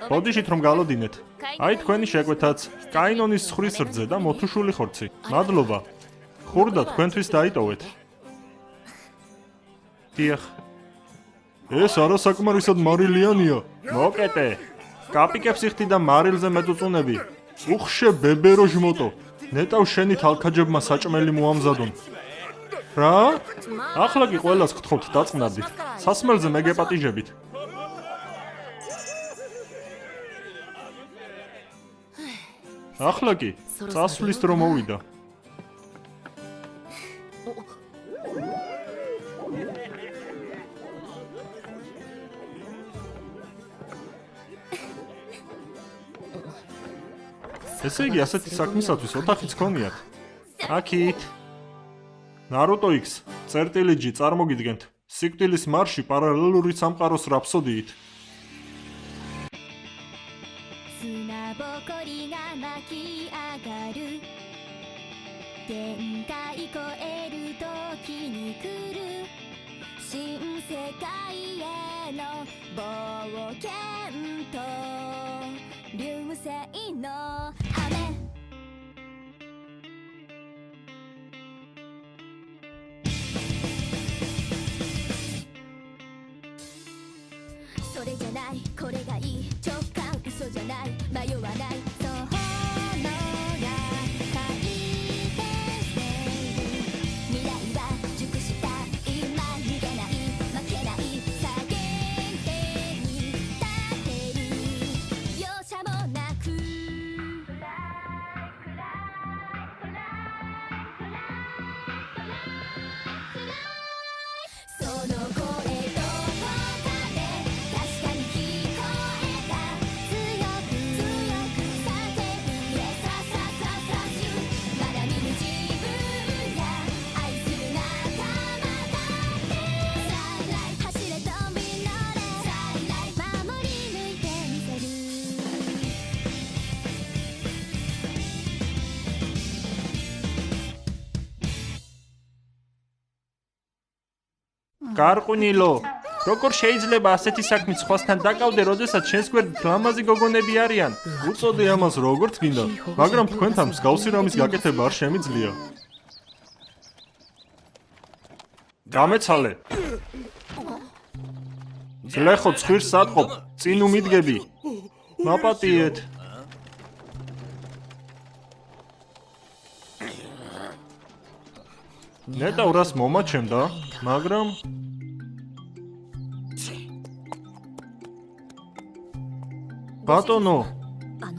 ბოდიშით რომ გალოდინეთ. აი თქვენი შეკვეთაც, კაინონის ცხრის რძე და მოთუშული ხორცი. მადლობა. ხურდა თქვენთვის დაიტოვეთ. დიახ. ეს არასაკმარისად მარილიანია. მოკეტე. კაპიკებს იხდი და მარილზე მეტუწუნები. უხშე ბებერო ჟმოტო. ნეტავ შენი თალქაჯებმა საჭმელი მოამზადონ. რა? ახლა კი ყველას გთხოვთ დაწყნარდით. სასმელზე მეგეპატიჟებით. ახლა კი წასვლის დრო მოვიდა. ესე იგი ასეთი საქმისათვის ოთახიც გქონიათ. აქით. ნარუტო X, წერტილი G წარმოგიდგენთ. სიკვდილის მარში პარალელური სამყაროს რაფსოდიით. გარყვნილო, როგორ შეიძლება ასეთი საქმით სხვასთან დაკავდე, როდესაც შენს გვერდით ლამაზი გოგონები არიან? უწოდე ამას როგორც გინდა, მაგრამ თქვენთან მსგავსი რამის გაკეთება არ შემიძლია. გამეცალე. ძლეხო ცხვირს ატყობ, წინ უმიდგები. მაპატიეთ. ნეტავ რას მომაჩემდა, მაგრამ ბატონო,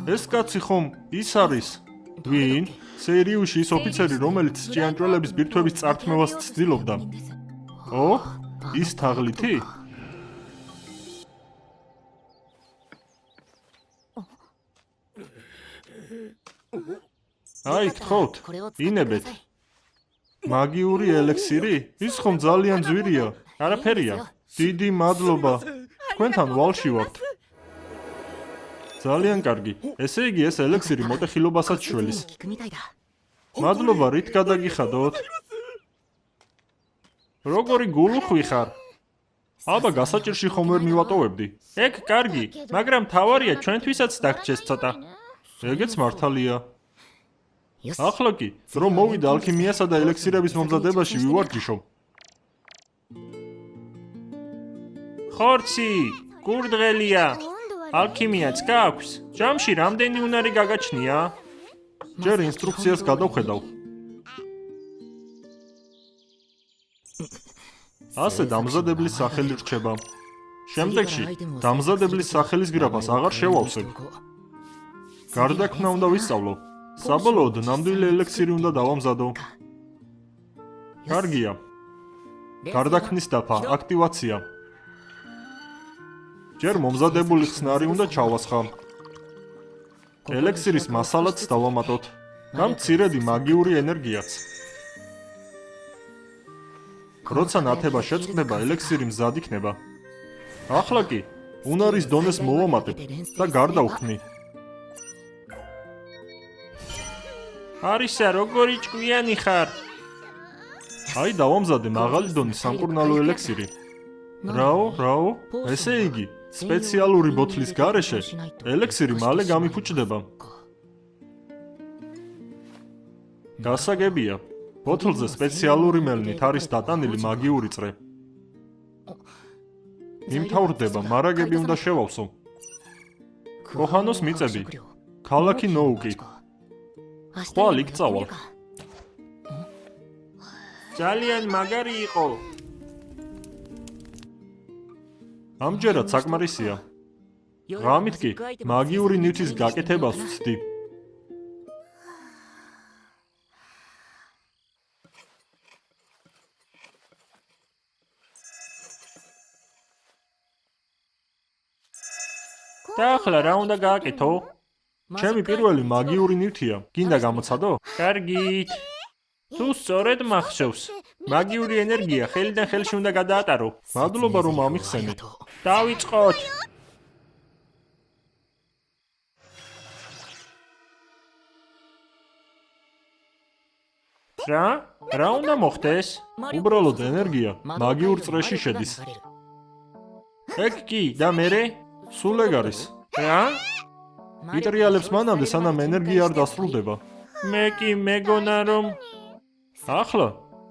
ეს კაცი ხომ ის არის? ვინ? სერიუში ის ოფიცერი, რომელიც ჭიანჭველების ბირთვების წართმევას ცდილობდა. ო? ის თაღლითი? აი, გთხოვთ, ინებეთ. მაგიური ელექსირი? ის ხომ ძალიან ძვირია. არაფერია. დიდი მადლობა. თქვენთან ვალში ვართ. ძალიან კარგი. ესე იგი ეს ელექსირი მოტეხილობასაც შველის. მადლობა, რით გადაგიხადოთ? როგორი გულუხვი ხარ? აბა გასაჭირში ხომ ვერ მივატოვებდი. ეგ კარგი, მაგრამ თავარია ჩვენთვისაც დაგჭეს ცოტა. ეგეც მართალია. ახლა კი, რომ მოვიდა ალქიმიასა და ელექსირების მომზადებაში ვივარჯიშო. ხორცი, გურდღელია. ალქიმიაც გაქვს. ჯამში რამდენი უნარი გაგაჩნია? ჯერ ინსტრუქციას გადავხედავ. ასე დამზადებლის სახელი რჩება. შემდეგში დამზადებლის სახელის გრაფას აღარ შევავსებ. გარდაქმნა უნდა ვისწავლო. საბოლოოდ ნამდვილი ელექსირი უნდა დავამზადო. კარგია. გარდაქმნის დაფა, აქტივაცია. ჯერ მომზადებული ხსნარი უნდა ჩავასხა. ელექსირის მასალაც დავამატოთ. და მცირედი მაგიური ენერგიაც. როცა ნათება შეწყდება, ელექსირი მზად იქნება. ახლა კი, უნარის დონეს მოვამატებ და გარდავხმნი. არისა, როგორი ჭკვიანი ხარ? აი დავამზადე მაღალი დონის სამკურნალო ელექსირი. რაო, ესე იგი, სპეციალური ბოთლის გარეშე ელექსირი მალე გამიფუჭდება. გასაგებია, ბოთლზე სპეციალური მელნით არის დატანილი მაგიური წრე. იმთავრდება, მარაგები უნდა შევავსო. კოჰანოს მიწები, ქალაქი ნოუკი. ხვალ იქ წავალ. ძალიან მაგარი იყო. ამჯერად საკმარისია. ღამით კი მაგიური ნივთის გაკეთებას ვცდი. და ახლა რა უნდა გააკეთო? ჩემი პირველი მაგიური ნივთია. გინდა გამოცადო? კარგით. თუ სწორედ მახსოვს, მაგიური ენერგია ხელიდან ხელში უნდა გადაატარო. მადლობა რომ ამიხსენეთ. დავიწყოთ. რა უნდა მოხდეს? უბრალოდ ენერგია მაგიურ წრეში შედის. ეგ კი და მერე? სულ ეგ არის. რა? იტრიალებს მანამდე სანამ ენერგია არ დასრულდება. მე კი მეგონა რომ ახლა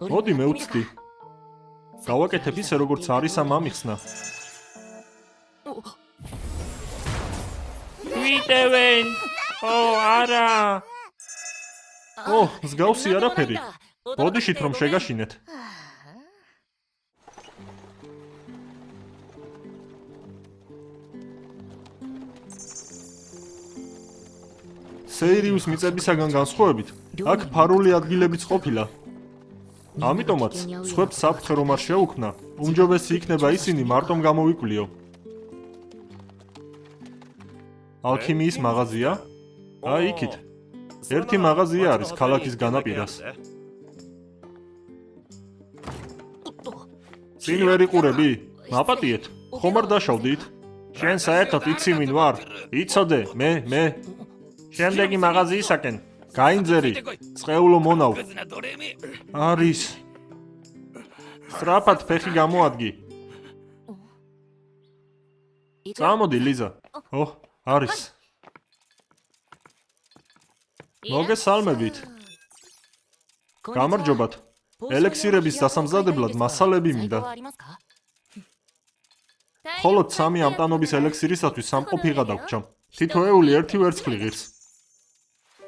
მოდი მევცდი. გავაკეთებ ისე როგორც არის ამ ამიხსნა. ვიტევენ! ო არა! მსგავსი არაფერი. ბოდიშით რომ შეგაშინეთ. სეირიუს მიწებისაგან განსხვავებით, აქ ფარული ადგილებიც ყოფილა. ამიტომაც, სხვებს საფრთხე რომ არ შეუქმნა, უმჯობესი იქნება ისინი მარტომ გამოვიკვლიო. ალქიმიის მაღაზია? აი იქით. ერთი მაღაზია არის ქალაქის განაპირას. წინ ვერ იყურები? მაპატიეთ, ხომ არ დაშავდით? შენ საერთოდ იცი ვინ ვარ? იცოდე, მე. შემდეგი მაღაზიისაკენ. გაინძერი, წყეულო მონავ. არის. სწრაფად ფეხი გამოადგი. წამოდი, ლიზა. არის. მოგესალმებით. გამარჯობათ. ელექსირების დასამზადებლად მასალები მინდა. მხოლოდ 3 ამტანობის ელექსირისათვის სამყოფიღა დაგვრჩა. თითოეული 1 ვერცხლი ღირს.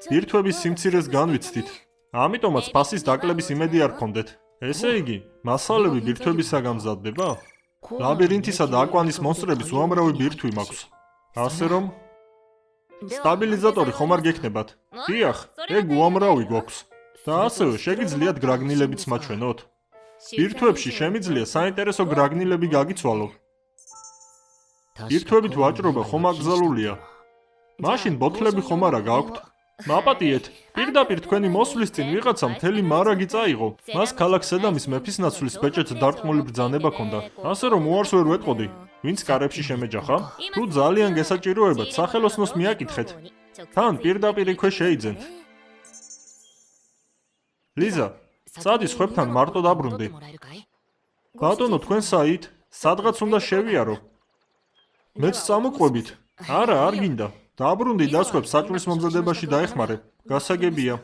ბირთვების სიმცირეს განვიცდით. ამიტომაც ფასის დაკლების იმედი არ გქონდეთ. ესე იგი, მასალები ბირთვებისაგან მზადდება? ლაბირინთისა და აკვანის მონსტრების უამრავი ბირთვი მაქვს. ასე რომ სტაბილიზატორი ხომ არ გექნებათ? დიახ, ეგ უამრავი გვაქვს. და ასევე შეგიძლიათ გრაგნილებიც მაჩვენოთ. ბირთვებში შემიძლია საინტერესო გრაგნილები გაგიცვალო. ბირთვებით ვაჭრობა ხომ აკრძალულია? მაშინ ბოთლები ხომ არა გაქვთ? მაპატიეთ, პირდაპირ თქვენი მოსვლის წინ ვიღაცა მთელი მარაგი წაიღო. მას ქალაქ სედამის მეფისნაცვლის ბეჭედს დარწმული ბრძანება ჰქონდა. ასე რომ უარს ვერ ვეტყოდი. ვინც კარებში შემეჯახა? თუ ძალიან გესაჭიროებათ, სახელოსნოს მიაკითხეთ. თან პირდაპირ იქვე შეიძენთ. ლიზა, წადი სხვებთან მარტო დაბრუნდი. ბატონო, თქვენ საით? სადღაც უნდა შევიარო. მეც წამოყვებით. არა, არ გინდა. დაბრუნდი და სხვებს საჭმლის მომზადებაში დაეხმარე. გასაგებია.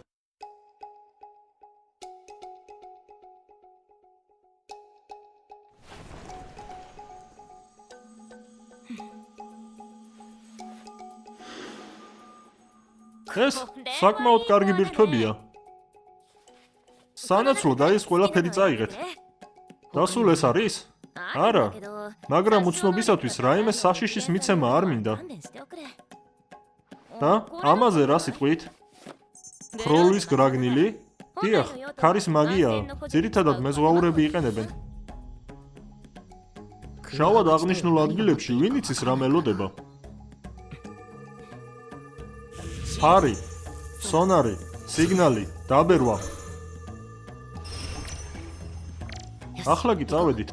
ეს საკმაოდ კარგი ბირთვებია. სანაცვლოდ აი ეს ყველაფერი წაიღეთ. დასულ ეს არის? არა, მაგრამ უცნობისათვის რაიმე საშიშის მიცემა არ მინდა. და ამაზე რა სიტყვით? ხროლვის გრაგნილი? დიახ, ქარის მაგიაა. ძირითადად მეზღვაურები იყენებენ. შავად აღნიშნულ ადგილებში ვინ იცის რა მელოდება? ფარი, სონარი, სიგნალი, დაბერვა. ახლა კი წავედით.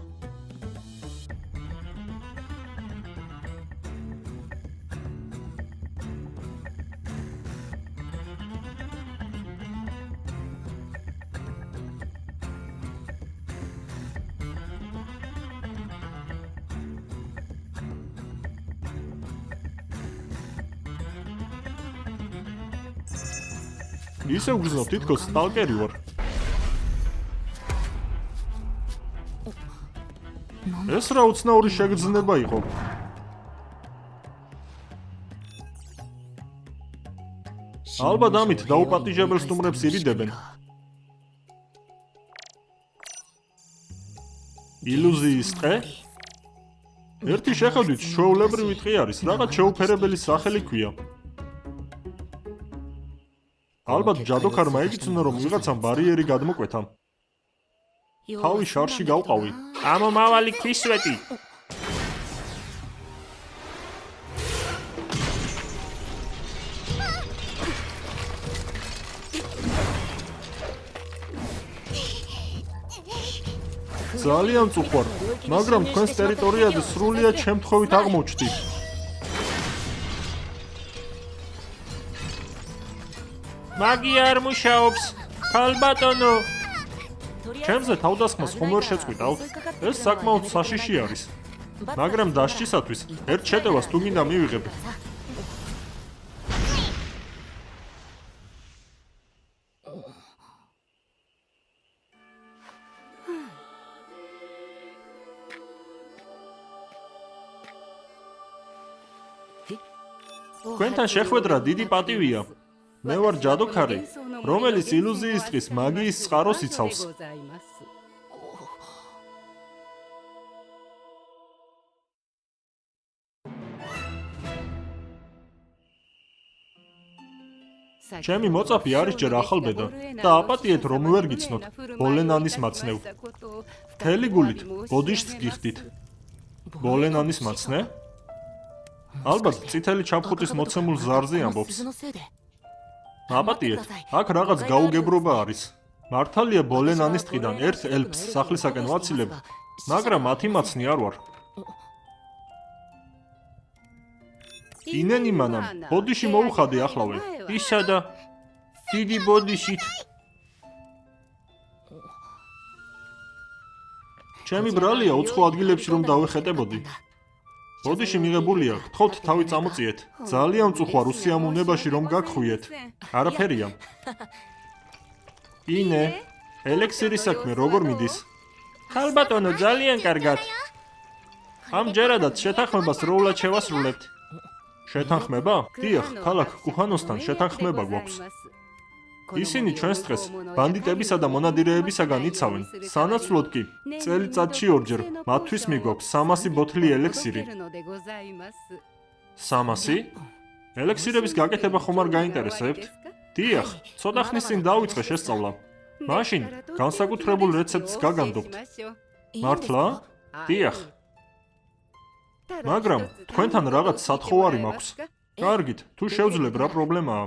ისე ვგრძნო თითქოს სტალკერი ვარ. ეს რა უცნაური შეგრძნება იყო. ალბათ ამით დაუპატიჟებელ სტუმრებს ირიდებენ. ილუზიის ტყე? ერთი შეხედვით ჩვეულებრივი ტყე არის, რაღაც შეუფერებელი სახელი ქვია. ალბათ ჯადოქარმა იგრძნო, რომ ვიღაცამ ბარიერი გადმოკვეთა. თავი შარში გავყავი. ამომავალი ქვისვეტი. ძალიან წუხვარ, მაგრამ თქვენს ტერიტორიაზე სრულიად შემთხვევით აღმოჩნდი. მაგია არ მუშაობს, ქალბატონო. ჩემზე თავდასხმას ხომ ვერ შეწყვიტავთ? ეს საკმაოდ საშიში არის. მაგრამ დასჯისათვის ერთ შეტევას თუ მინდა მივიღებ. თქვენთან შეხვედრა დიდი პატივია. მე ვარ ჯადოქარი, რომელიც ილუზიის ტყის მაგიის წყაროს იცავს. ჩემი მოწაფე არის ჯერ ახალბედა და აპატიეთ რომ ვერ გიცნოთ ბოლენანის მაცნევ. მთელი გულით ბოდიშს გიხდით. ბოლენანის მაცნე? ალბათ წითელი ჩაფხუტის მოცემულ ზარზე ამბობს. აპატიეთ, აქ რაღაც გაუგებრობა არის. მართალია ბოლენანის ტყიდან ერთ ელფს სახლისაკენ ვაცილებ, მაგრამ მათი მაცნი არ ვარ. ინენი მანამ, ბოდიში მოუხადე ახლავე. ისა და დიდი ბოდიშით. ჩემი ბრალია უცხო ადგილებში რომ დავეხეტებოდი. ბოდიში მიღებულია, გთხოვთ თავი წამოწიეთ. ძალიან წუხوار უსიამოვნებაში რომ გაგხვიეთ. არაფერია. ინე, ელექსირის საქმე როგორ მიდის? ქალბატონო, ძალიან კარგად. ამჯერადაც შეთანხმებას როულად შევასრულებთ. შეთანხმება? დიახ, ქალაქ კუჰანოსთან შეთანხმება გვაქვს. ისინი ჩვენს დღეს ბანდიტებისა და მონადირეებისაგან იცავენ. სანაცვლოდ კი წელიწადში ორჯერ მათთვის მიგვაქვს 300 ბოთლი ელექსირი. 300? ელექსირების გაკეთება ხომ არ გაინტერესებთ? დიახ, ცოტა ხნის წინ დავიწყე შესწავლა. მაშინ განსაკუთრებულ რეცეპტს გაგანდობთ. მართლა? დიახ. მაგრამ თქვენთან რაღაც სათხოვარი მაქვს. კარგით, თუ შევძლებ რა პრობლემაა?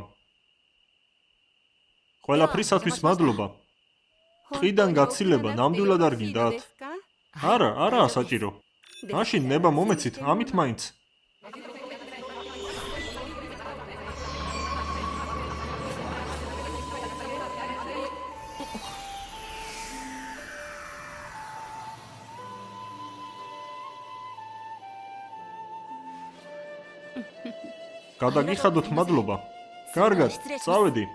ყველაფრისათვის მადლობა. ტყიდან გაცილება ნამდვილად არ გინდათ? არა, არაა საჭირო. მაშინ ნება მომეცით, ამით მაინც. გადაგიხადოთ მადლობა. კარგად, წავედი.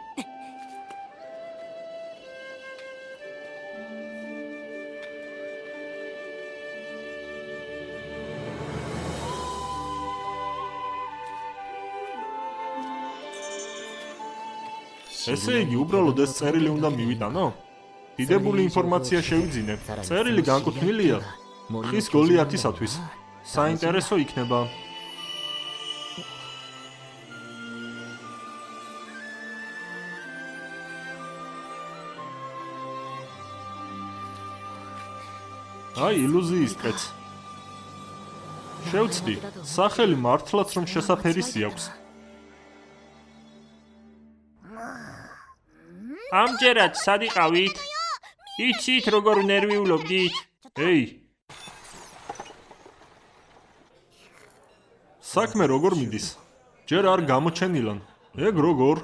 ესე იგი, უბრალოდ ეს წერილი უნდა მივიტანო? დიდებული ინფორმაცია შევიძინე. წერილი განკუთვნილია ხის გოლიათისათვის. საინტერესო იქნება. აი, ილუზიის ტყეც. შევცდი, სახელი მართლაც რომ შესაფერისი აქვს. ამჯერად სად იყავით? იცით როგორ ნერვიულობდით? ეი. საქმე როგორ მიდის? ჯერ არ გამოჩენილან. ეგ როგორ?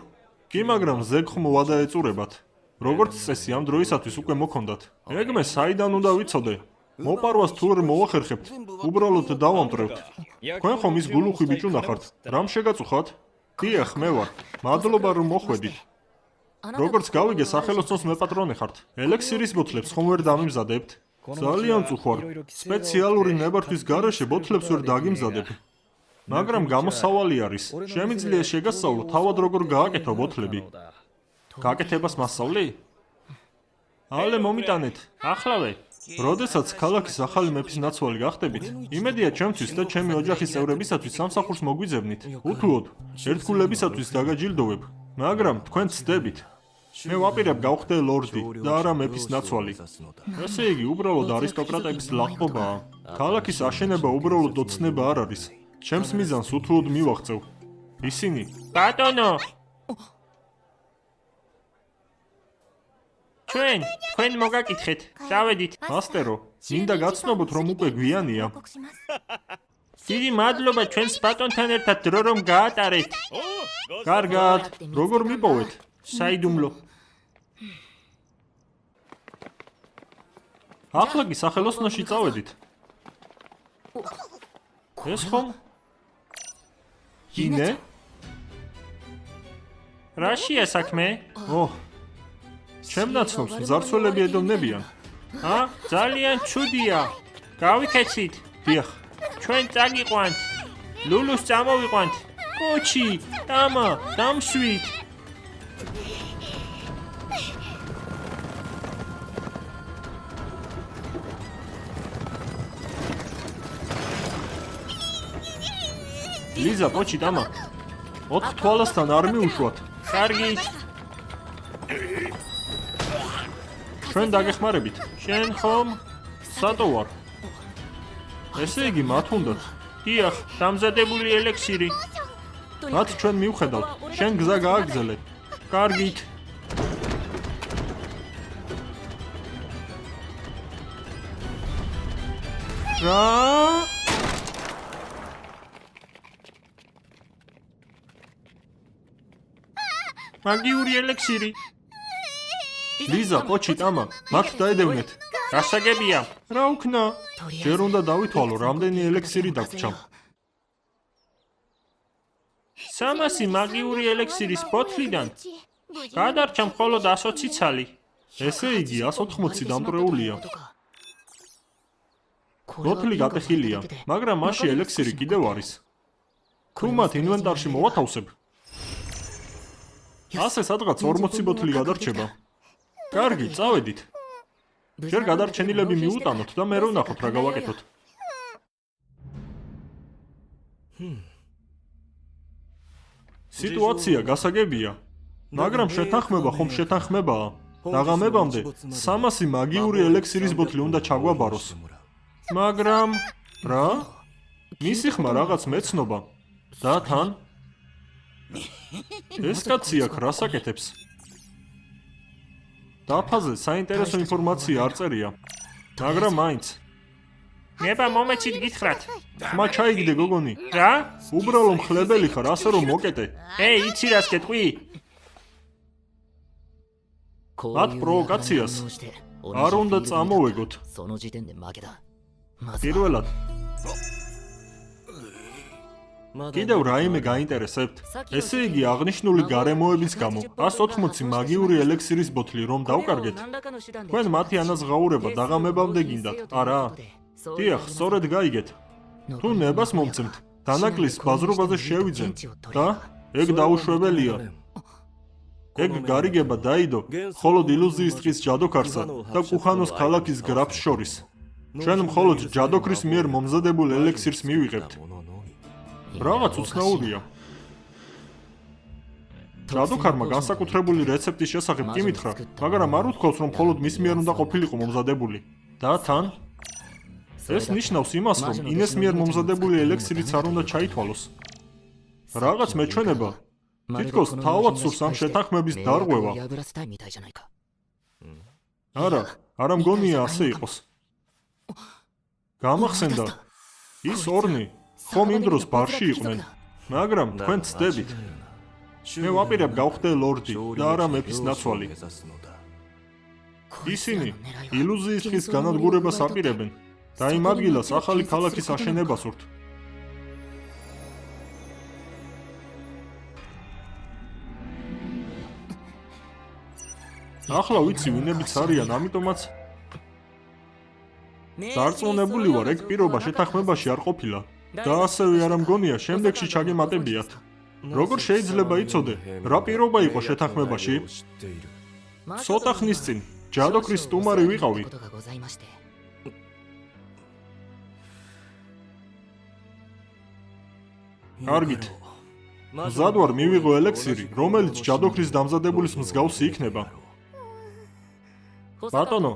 კი, მაგრამ ზეგხმ ვადაეწურებათ. როგორც წესი ამ დროისათვის უკვე მოქონდათ. ეგმე საიდან უნდა ვიცოდე? მოპარვას თუ არ მოვახერხებთ, უბრალოდ დავამტრევთ. თქვენ ხომ ის გულუხვი ბიჭუნა ხართ? რამ შეგაწუხათ? დიახ, მე ვარ. მადლობა რომ მოხვედით. როგორც გავიგე, სახელოსნოს მეპატრონე ხართ. ელექსირის ბოთლებს ხომ ვერ დამიმზადებთ? ძალიან წუხوار. სპეციალური ნებართვის გარეშე ბოთლებს ვერ დაგიმზადებ. მაგრამ გამოსავალი არის. შემიძლია შეგასწავლო თავად როგორ გააკეთო ბოთლები. გაკეთებას მასწავლი? ალე მომიტანეთ. ახლავე. როდესაც ქალაქის ახალი მეფის ნაცვალი გახდებით, იმედია ჩემთვის და ჩემი ოჯახის წევრებისათვის სამსახურს მოგვიძებნით. უთუოდ, ერთგულებისათვის დაგაჯილდოვებ, მაგრამ თქვენ ცდებით. მე ვაპირებ გავხდე ლორდი და არა მეფის ნაცვალი. ესე იგი, უბრალოდ არისტოკრატების ლაყობაა. ქალაქის აშენება უბრალოდ ოცნება არ არის. ჩემს მიზანს უთუოდ მივაღწევ. ისინი, ბატონო! თქვენ მოგაკითხეთ. დავედით. მასტერო, მინდა გაცნობოთ, რომ უკვე გვიანია. დიდი მადლობა ჩვენს ბატონთან ერთად დრო რომ გაატარეთ. კარგად, როგორ მიპოვეთ? საიდუმლო. ახლა კი სახელოსნოში წავედით. ეს ხომ? ინე? რაშია საქმე? ჩემ ნაცნობს მძარცველები ედოვნებიან. ძალიან ჩუდია. გავიქეცით. დიახ. ჩვენ წაგიყვანთ. ლულუს წამოვიყვანთ. კოჩი, დამა, დამშვით. ლიზა, კოჩი, დამა. 4 თვალასთან არ მიუშვათ. კარგით. ჩვენ დაგეხმარებით. შენ ხომ? სატო ვარ. ესე იგი, მათ უნდათ. დიახ, დამზადებული ელექსირი. მათ ჩვენ მივხედავთ. შენ გზა გააგრძელე. კარგით. რა? მაგიური ელექსირი. ლიზა, კოჩი, ტამა, მათ დაედევნეთ. გასაგებია. რა უქნა? ჯერ უნდა დავითვალო, რამდენი ელექსირი დაგვრჩა. 300 მაგიური ელექსირის ბოთლიდან გადარჩა მხოლოდ 100 ციცალი. ესე იგი, 180 დამტრეულია. ბოთლი გატეხილია, მაგრამ მასში ელექსირი კიდევ არის. თუ მათ ინვენტარში მოვათავსებ, ასე სადღაც 40 ბოთლი გადარჩება. კარგი, წავედით. ჯერ გადარჩენილები მიუტანოთ და მე ვნახოთ რა გავაკეთოთ. სიტუაცია გასაგებია, მაგრამ შეთანხმება ხომ შეთანხმებაა. დაღამებამდე 300 მაგიური ელექსირის ბოთლი უნდა ჩაგვაბაროს. მაგრამ რა? მისი ხმა რაღაც მეცნობა. და თან? ეს კაცი აქ რას აკეთებს? დაფაზე საინტერესო ინფორმაცია არ წერია, მაგრამ მაინც. ნება მომეცით გითხრათ. ხმა ჩაიგდე, გოგონი. რა? უბრალო მხლებელი ხარ, ასე რომ მოკეტე. იცი რას გეტყვი? მათ პროვოკაციას არ უნდა წამოვეგოთ. პირველად კიდევ რაიმე გაინტერესებთ? ესე იგი, აღნიშნული გარემოების გამო 180 მაგიური ელექსირის ბოთლი რომ დავკარგეთ, თქვენ მათი ანაზღაურება დაღამებამდე გინდათ, არა? დიახ, სწორედ გაიგეთ. თუ ნებას მომცემთ, დანაკლის ბაზრობაზე შევიძენ და ეგ დაუშვებელია. ეგ გარიგება დაიდო მხოლოდ ილუზიის ტყის ჯადოქარსა და კუხანოს ქალაქის გრაფს შორის. ჩვენ მხოლოდ ჯადოქრის მიერ მომზადებულ ელექსირს მივიღებთ. რაღაც უცნაურია. ჯადოქარმა განსაკუთრებული რეცეპტის შესახებ კი მითხრა, მაგრამ არ უთქვავს, რომ მხოლოდ მის მიერ უნდა ყოფილიყო მომზადებული. და თან? ეს ნიშნავს იმას, რომ ინეს მიერ მომზადებული ელექსირიც არ უნდა ჩაითვალოს. რაღაც მეჩვენება თითქოს თავად სურს ამ შეთანხმების დარღვევა. არა მგონია ასე იყოს. გამახსენდა, ის ორნი ხომ იმ დროს ბარში იყვნენ, მაგრამ თქვენ ცდებით. მე ვაპირებ გავხდე ლორდი და არა მეფის ნაცვალი. ისინი ილუზიის ტყის განადგურებას აპირებენ და იმ ადგილას ახალი ქალაქის აშენებას სურთ. ახლა ვიცი ვინებიც არიან, ამიტომაც დარწმუნებული ვარ, ეგ პირობა შეთანხმებაში არ ყოფილა. და ასევე არ მგონია შემდეგში ჩაგემატებიათ. როგორ შეიძლება იცოდე, რა პირობა იყო შეთანხმებაში? ცოტა ხნის წინ ჯადოქრის სტუმარი ვიყავი. კარგით. მზად ვარ მივიღო ელექსირი, რომელიც ჯადოქრის დამზადებულის მსგავსი იქნება. ბატონო,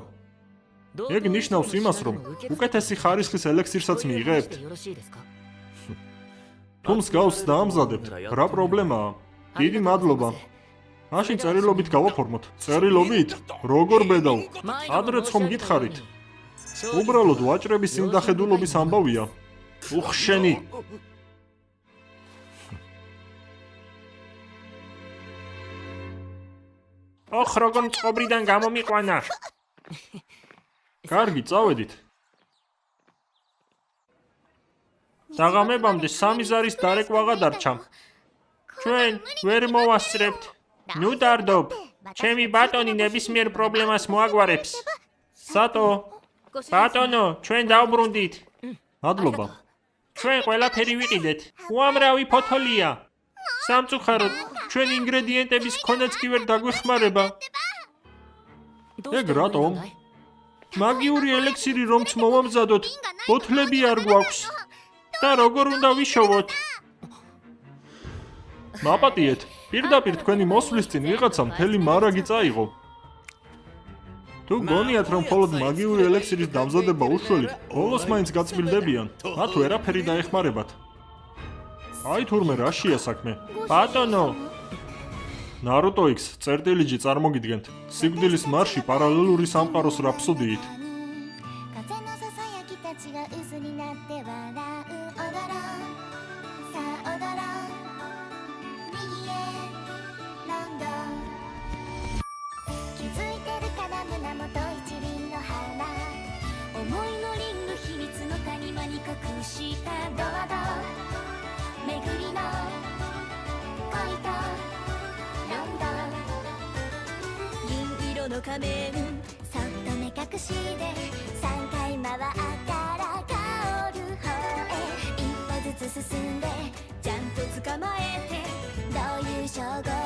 ეგ ნიშნავს იმას, რომ უკეთესი ხარისხის ელექსირსაც მიიღებთ. თუ მსგავს დაამზადებთ, რა პრობლემაა? დიდი მადლობა. მაშინ წერილობით გავაფორმოთ. წერილობით? როგორ ბედავ? ადრეც ხომ გითხარით? უბრალოდ ვაჭრების სიმდახედულობის ამბავია. უხშენი. ოხ, როგორ მწყობრიდან გამომიყვანა. კარგი, წავედით. დაღამებამდე 3 ზარის დარეკვა დარჩა. ჩვენ ვერ მოვასწრებთ. ნუ დარდობ. ჩემი ბატონი ნებისმიერ პრობლემას მოაგვარებს. სატო, ბატონო, ჩვენ დავბრუნდით. მადლობა. ჩვენ ყველაფერი ვიყიდეთ. უამრავი ფოთოლია. სამწუხაროდ, ჩვენ ინგრედიენტების ქონაც კი ვერ დაგვეხმარება. ეგ რატომ? მაგიური ელექსირი რომც მოვამზადოთ, ბოთლები არ გვაქვს. და როგორ უნდა ვიშოვოთ? მაპატიეთ, პირდაპირ თქვენი მოსვლის წინ ვიღაცა მთელი მარაგი წაიღო. თუ გონიათ, რომ მხოლოდ მაგიური ელექსირის დამზადება უშველით, ბოლოს მაინც გაწმილდებიან, მათ ვერაფერი დაეხმარებათ. აი თურმე რაშია საქმე? ბატონო! ნარუტო X წერტილიჯი წარმოგიდგენთ. სიკვდილის მარში პარალელური სამყაროს რაფსოდიით.進んでちゃんと捕まえてどういう称号